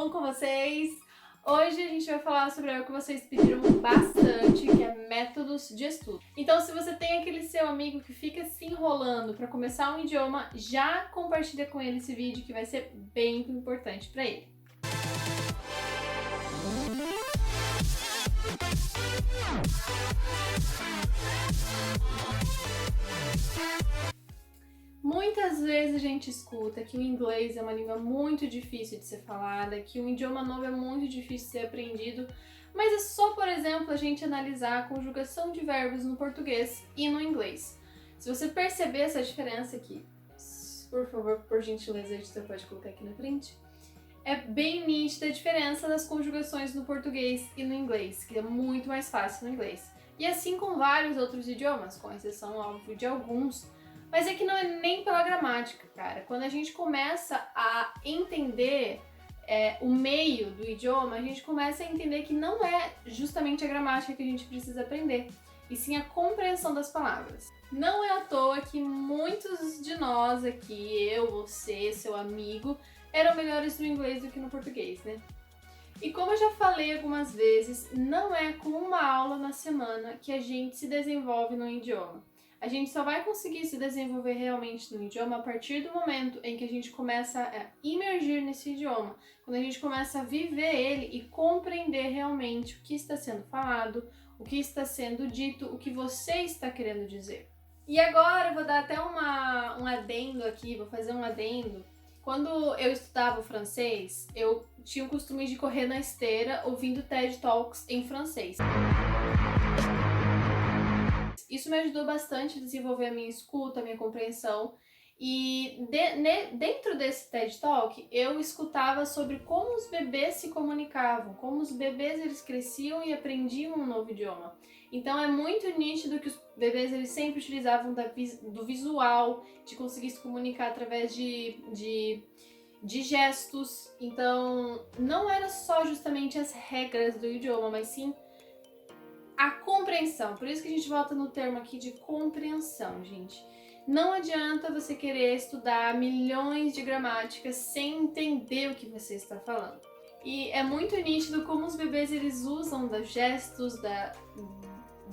bom com vocês? Hoje a gente vai falar sobre algo que vocês pediram bastante, que é métodos de estudo. Então, se você tem aquele seu amigo que fica se enrolando para começar um idioma, já compartilha com ele esse vídeo que vai ser bem importante para ele. Muitas vezes a gente escuta que o inglês é uma língua muito difícil de ser falada, que um idioma novo é muito difícil de ser aprendido, mas é só, por exemplo, a gente analisar a conjugação de verbos no português e no inglês. Se você perceber essa diferença aqui, por favor, por gentileza, você pode colocar aqui na frente, é bem nítida a diferença das conjugações no português e no inglês, que é muito mais fácil no inglês. E assim com vários outros idiomas, com exceção, óbvio, de alguns. Mas é que não é nem pela gramática, cara. Quando a gente começa a entender o meio do idioma, a gente começa a entender que não é justamente a gramática que a gente precisa aprender, e sim a compreensão das palavras. Não é à toa que muitos de nós aqui, eu, você, seu amigo, eram melhores no inglês do que no português, né? E como eu já falei algumas vezes, não é com uma aula na semana que a gente se desenvolve no idioma. A gente só vai conseguir se desenvolver realmente no idioma a partir do momento em que a gente começa a imergir nesse idioma, quando a gente começa a viver ele e compreender realmente o que está sendo falado, o que está sendo dito, o que você está querendo dizer. E agora eu vou dar até um adendo aqui, vou fazer um adendo. Quando eu estudava o francês, eu tinha o costume de correr na esteira ouvindo TED Talks em francês. Isso me ajudou bastante a desenvolver a minha escuta, a minha compreensão. E dentro desse TED Talk, eu escutava sobre como os bebês se comunicavam, como os bebês eles cresciam e aprendiam um novo idioma. Então é muito nítido que os bebês eles sempre utilizavam do visual, de conseguir se comunicar através de gestos. Então não era só justamente as regras do idioma, mas sim a compreensão. Por isso que a gente volta no termo aqui de compreensão, gente. Não adianta você querer estudar milhões de gramáticas sem entender o que você está falando. E é muito nítido como os bebês eles usam dos gestos,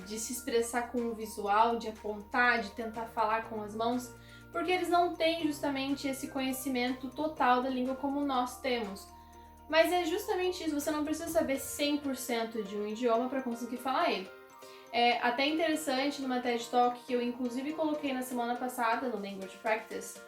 de se expressar com o visual, de apontar, de tentar falar com as mãos, porque eles não têm justamente esse conhecimento total da língua como nós temos. Mas é justamente isso, você não precisa saber 100% de um idioma para conseguir falar ele. É até interessante numa TED Talk que eu inclusive coloquei na semana passada no Language Practice,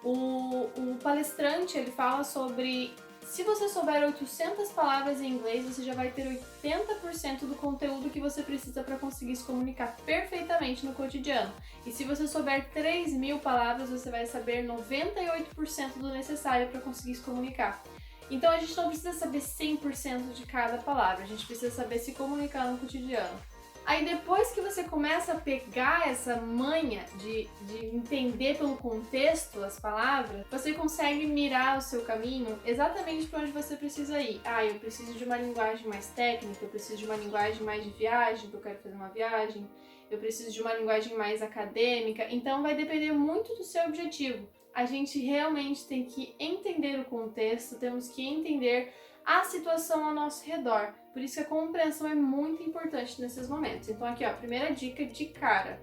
o palestrante ele fala sobre se você souber 800 palavras em inglês, você já vai ter 80% do conteúdo que você precisa para conseguir se comunicar perfeitamente no cotidiano. E se você souber 3.000 palavras, você vai saber 98% do necessário para conseguir se comunicar. Então a gente não precisa saber 100% de cada palavra, a gente precisa saber se comunicar no cotidiano. Aí depois que você começa a pegar essa manha de entender pelo contexto as palavras, você consegue mirar o seu caminho exatamente para onde você precisa ir. Ah, eu preciso de uma linguagem mais técnica, eu preciso de uma linguagem mais de viagem, porque eu quero fazer uma viagem, eu preciso de uma linguagem mais acadêmica, então vai depender muito do seu objetivo. A gente realmente tem que entender o contexto, temos que entender a situação ao nosso redor. Por isso que a compreensão é muito importante nesses momentos. Então aqui, ó, primeira dica de cara.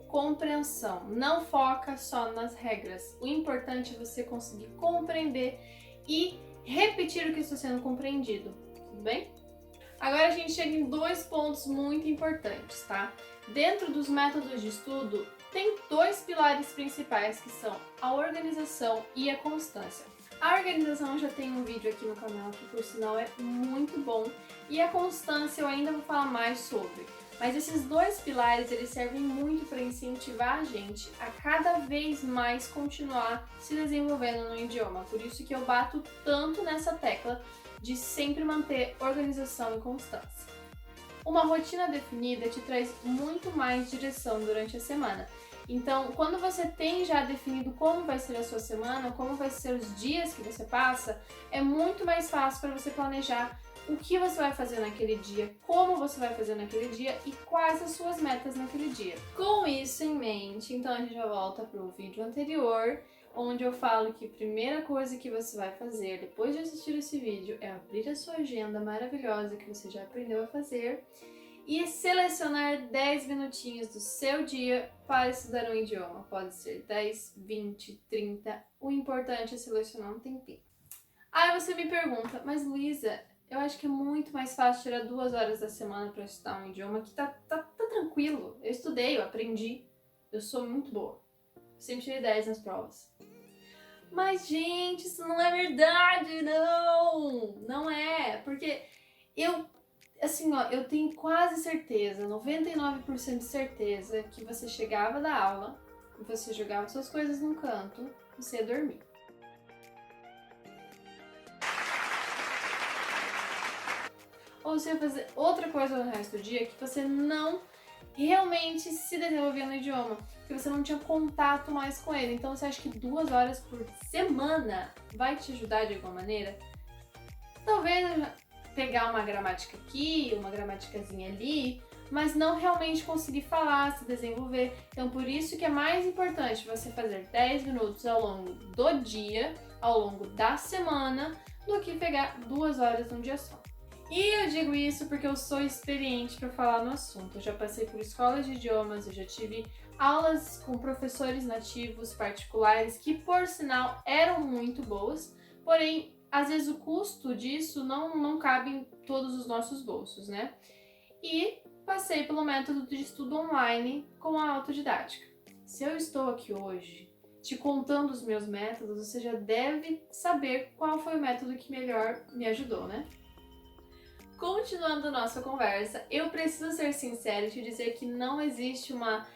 Compreensão. Não foca só nas regras. O importante é você conseguir compreender e repetir o que está sendo compreendido. Tudo bem? Agora a gente chega em dois pontos muito importantes, tá? Dentro dos métodos de estudo, tem dois pilares principais que são a organização e a constância. A organização já tem um vídeo aqui no canal que por sinal é muito bom e a constância eu ainda vou falar mais sobre. Mas esses dois pilares eles servem muito para incentivar a gente a cada vez mais continuar se desenvolvendo no idioma. Por isso que eu bato tanto nessa tecla de sempre manter organização e constância. Uma rotina definida te traz muito mais direção durante a semana. Então, quando você tem já definido como vai ser a sua semana, como vai ser os dias que você passa, é muito mais fácil para você planejar o que você vai fazer naquele dia, como você vai fazer naquele dia e quais as suas metas naquele dia. Com isso em mente, então a gente já volta para o vídeo anterior, onde eu falo que a primeira coisa que você vai fazer depois de assistir esse vídeo é abrir a sua agenda maravilhosa que você já aprendeu a fazer e selecionar 10 minutinhos do seu dia para estudar um idioma. Pode ser 10, 20, 30, o importante é selecionar um tempinho. Aí você me pergunta, mas Luísa, eu acho que é muito mais fácil tirar 2 horas da semana para estudar um idioma que tá tranquilo. Eu estudei, eu aprendi, eu sou muito boa. Eu sempre tirei 10 nas provas. Mas, gente, isso não é verdade, não! Não é, porque eu tenho quase certeza, 99% de certeza, que você chegava da aula, você jogava suas coisas num canto, você ia dormir. Ou você ia fazer outra coisa no resto do dia que você não realmente se desenvolvia no idioma, que você não tinha contato mais com ele. Então você acha que 2 horas por semana vai te ajudar de alguma maneira? Talvez pegar uma gramática aqui, uma gramaticazinha ali, mas não realmente conseguir falar, se desenvolver. Então por isso que é mais importante você fazer 10 minutos ao longo do dia, ao longo da semana, do que pegar 2 horas num dia só. E eu digo isso porque eu sou experiente para falar no assunto. Eu já passei por escolas de idiomas, eu já tive aulas com professores nativos particulares que, por sinal, eram muito boas, porém, às vezes o custo disso não cabe em todos os nossos bolsos, né? E passei pelo método de estudo online com a autodidática. Se eu estou aqui hoje te contando os meus métodos, você já deve saber qual foi o método que melhor me ajudou, né? Continuando nossa conversa, eu preciso ser sincera e te dizer que não existe uma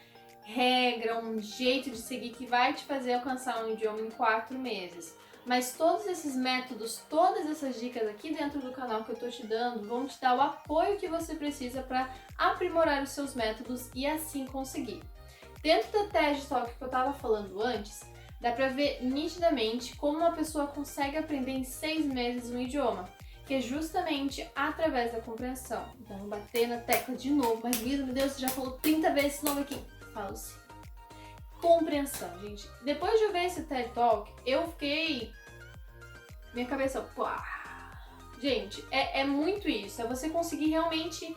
regra, um jeito de seguir que vai te fazer alcançar um idioma em 4 meses. Mas todos esses métodos, todas essas dicas aqui dentro do canal que eu tô te dando vão te dar o apoio que você precisa para aprimorar os seus métodos e assim conseguir. Dentro da TED Talk que eu tava falando antes, dá pra ver nitidamente como uma pessoa consegue aprender em 6 meses um idioma, que é justamente através da compreensão. Então, vou bater na tecla de novo, mas Luísa, meu Deus, você já falou 30 vezes esse nome aqui. Falo sim. Compreensão, gente. Depois de eu ver esse TED Talk, eu fiquei... Minha cabeça... Pá. Gente, é muito isso. É você conseguir realmente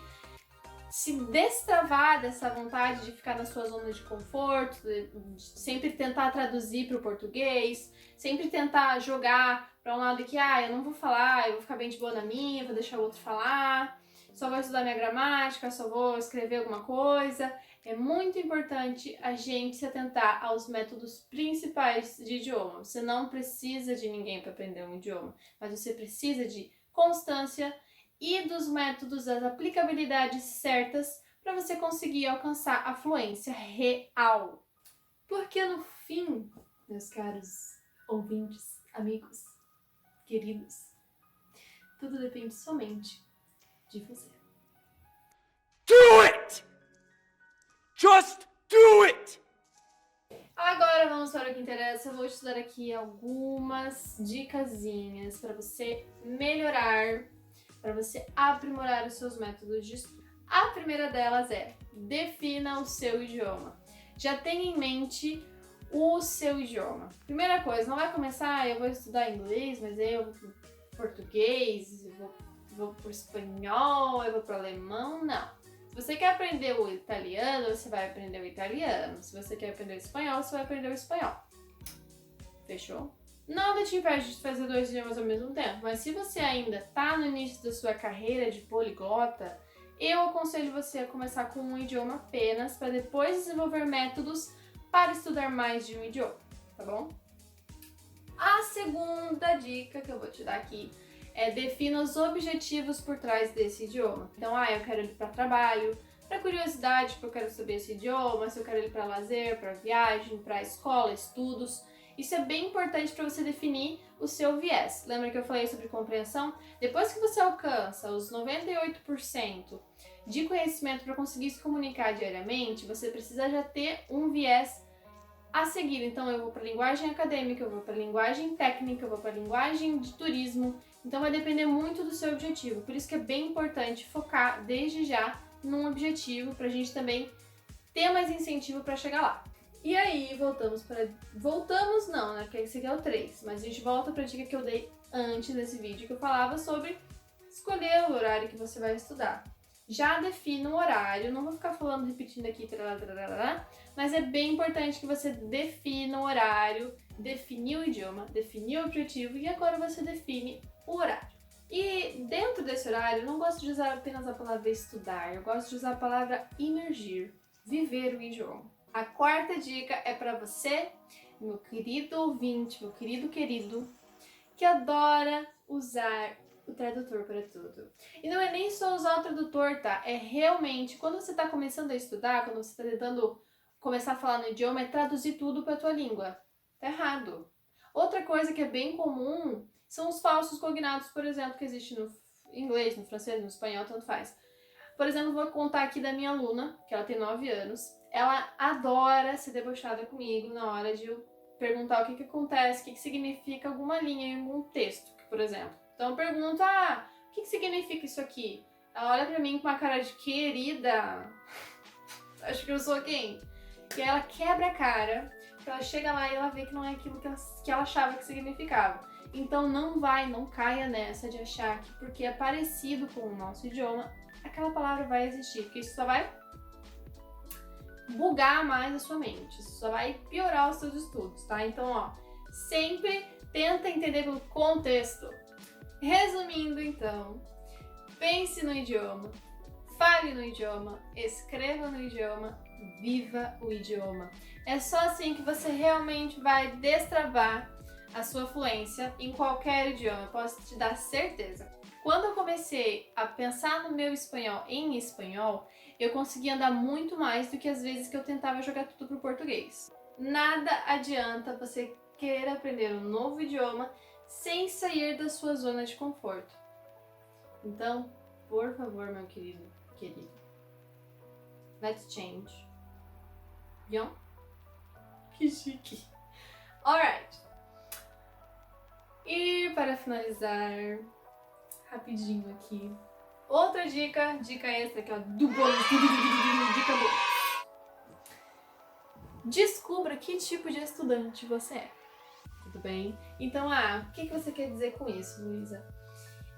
se destravar dessa vontade de ficar na sua zona de conforto, de sempre tentar traduzir para o português, sempre tentar jogar para um lado que, eu não vou falar, eu vou ficar bem de boa na minha, vou deixar o outro falar, só vou estudar minha gramática, só vou escrever alguma coisa. É muito importante a gente se atentar aos métodos principais de idioma. Você não precisa de ninguém para aprender um idioma, mas você precisa de constância e dos métodos, das aplicabilidades certas para você conseguir alcançar a fluência real. Porque no fim, meus caros ouvintes, amigos, queridos, tudo depende somente de você. Do it! Just do it! Agora vamos para o que interessa. Eu vou te dar aqui algumas dicasinhas para você melhorar, para você aprimorar os seus métodos de estudo. A primeira delas é: defina o seu idioma. Já tenha em mente o seu idioma. Primeira coisa, não vai começar, eu vou estudar inglês, mas aí eu vou pro português, eu vou pro espanhol, eu vou pro alemão, não. Se você quer aprender o italiano, você vai aprender o italiano. Se você quer aprender o espanhol, você vai aprender o espanhol. Fechou? Nada te impede de fazer 2 idiomas ao mesmo tempo, mas se você ainda está no início da sua carreira de poliglota, eu aconselho você a começar com um idioma apenas, para depois desenvolver métodos para estudar mais de um idioma, tá bom? A segunda dica que eu vou te dar aqui é: defina os objetivos por trás desse idioma. Então, eu quero ir para trabalho, para curiosidade, porque eu quero saber esse idioma, se eu quero ir para lazer, para viagem, para escola, estudos. Isso é bem importante para você definir o seu viés. Lembra que eu falei sobre compreensão? Depois que você alcança os 98% de conhecimento para conseguir se comunicar diariamente, você precisa já ter um viés a seguir. Então eu vou para a linguagem acadêmica, eu vou para a linguagem técnica, eu vou para a linguagem de turismo. Então vai depender muito do seu objetivo. Por isso que é bem importante focar desde já num objetivo para a gente também ter mais incentivo para chegar lá. E aí, voltamos não, né? Porque esse aqui é o 3. Mas a gente volta pra dica que eu dei antes desse vídeo, que eu falava sobre escolher o horário que você vai estudar. Já defina o horário, não vou ficar falando, repetindo aqui, mas é bem importante que você defina o horário, definir o idioma, definir o objetivo e agora você define o horário. E dentro desse horário, eu não gosto de usar apenas a palavra estudar, eu gosto de usar a palavra imergir, viver o idioma. A quarta dica é para você, meu querido ouvinte, meu querido, que adora usar o tradutor para tudo. E não é nem só usar o tradutor, tá? É realmente, quando você está começando a estudar, quando você está tentando começar a falar no idioma, é traduzir tudo para a tua língua. Tá errado. Outra coisa que é bem comum são os falsos cognatos, por exemplo, que existe no inglês, no francês, no espanhol, tanto faz. Por exemplo, vou contar aqui da minha aluna, que ela tem 9 anos. Ela adora ser debochada comigo na hora de eu perguntar o que acontece, o que significa alguma linha em um texto, por exemplo. Então eu pergunto, o que significa isso aqui? Ela olha pra mim com uma cara de querida, acho que eu sou quem? E aí ela quebra a cara, ela chega lá e ela vê que não é aquilo que ela achava que significava. Então não caia nessa de achar que porque é parecido com o nosso idioma, aquela palavra vai existir, porque isso só vai bugar mais a sua mente, isso só vai piorar os seus estudos, tá? Então, sempre tenta entender pelo contexto. Resumindo, então, pense no idioma, fale no idioma, escreva no idioma, viva o idioma. É só assim que você realmente vai destravar a sua fluência em qualquer idioma, eu posso te dar certeza. Quando eu comecei a pensar no meu espanhol em espanhol, eu consegui andar muito mais do que as vezes que eu tentava jogar tudo pro português. Nada adianta você querer aprender um novo idioma sem sair da sua zona de conforto. Então, por favor, meu querido, let's change. Bien? Que chique. Alright. E para finalizar, rapidinho aqui, outra dica extra aqui, do bônus, dica bônus. Descubra que tipo de estudante você é. Tudo bem? Então, o que você quer dizer com isso, Luísa?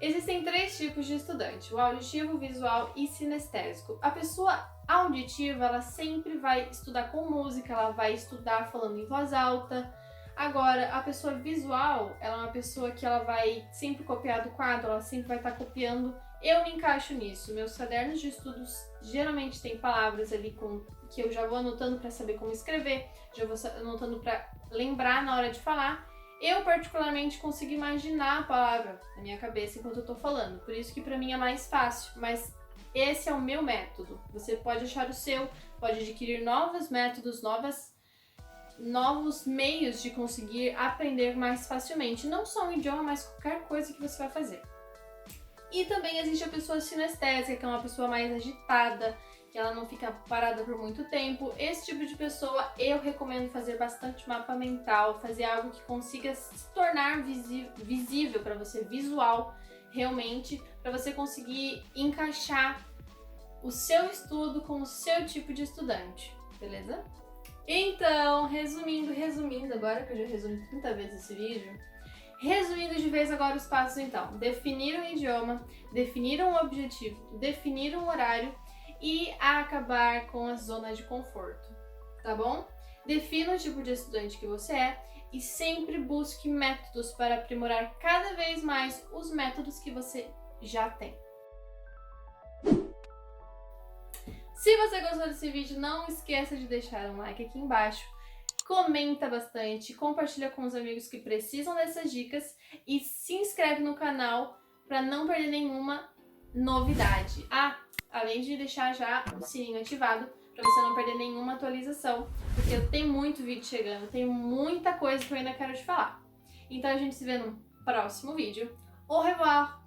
Existem 3 tipos de estudante, o auditivo, visual e sinestésico. A pessoa auditiva, ela sempre vai estudar com música, ela vai estudar falando em voz alta. Agora, a pessoa visual, ela é uma pessoa que ela vai sempre copiar do quadro, ela sempre vai estar copiando. Eu me encaixo nisso. Meus cadernos de estudos geralmente tem palavras ali que eu já vou anotando para saber como escrever, já vou anotando para lembrar na hora de falar. Eu, particularmente, consigo imaginar a palavra na minha cabeça enquanto eu tô falando. Por isso que pra mim é mais fácil, mas esse é o meu método. Você pode achar o seu, pode adquirir novos métodos, novos meios de conseguir aprender mais facilmente. Não só um idioma, mas qualquer coisa que você vai fazer. E também existe a pessoa sinestésica, que é uma pessoa mais agitada, que ela não fica parada por muito tempo. Esse tipo de pessoa eu recomendo fazer bastante mapa mental, fazer algo que consiga se tornar visível para você, visual realmente, para você conseguir encaixar o seu estudo com o seu tipo de estudante, beleza? Então, resumindo, agora que eu já resumi 30 vezes esse vídeo, resumindo de vez agora os passos então, definir um idioma, definir um objetivo, definir um horário e acabar com a zona de conforto, tá bom? Defina o tipo de estudante que você é e sempre busque métodos para aprimorar cada vez mais os métodos que você já tem. Se você gostou desse vídeo, não esqueça de deixar um like aqui embaixo, comenta bastante, compartilha com os amigos que precisam dessas dicas e se inscreve no canal para não perder nenhuma novidade. Além de deixar já o sininho ativado para você não perder nenhuma atualização, porque eu tenho muito vídeo chegando, tem muita coisa que eu ainda quero te falar. Então a gente se vê no próximo vídeo. Au revoir!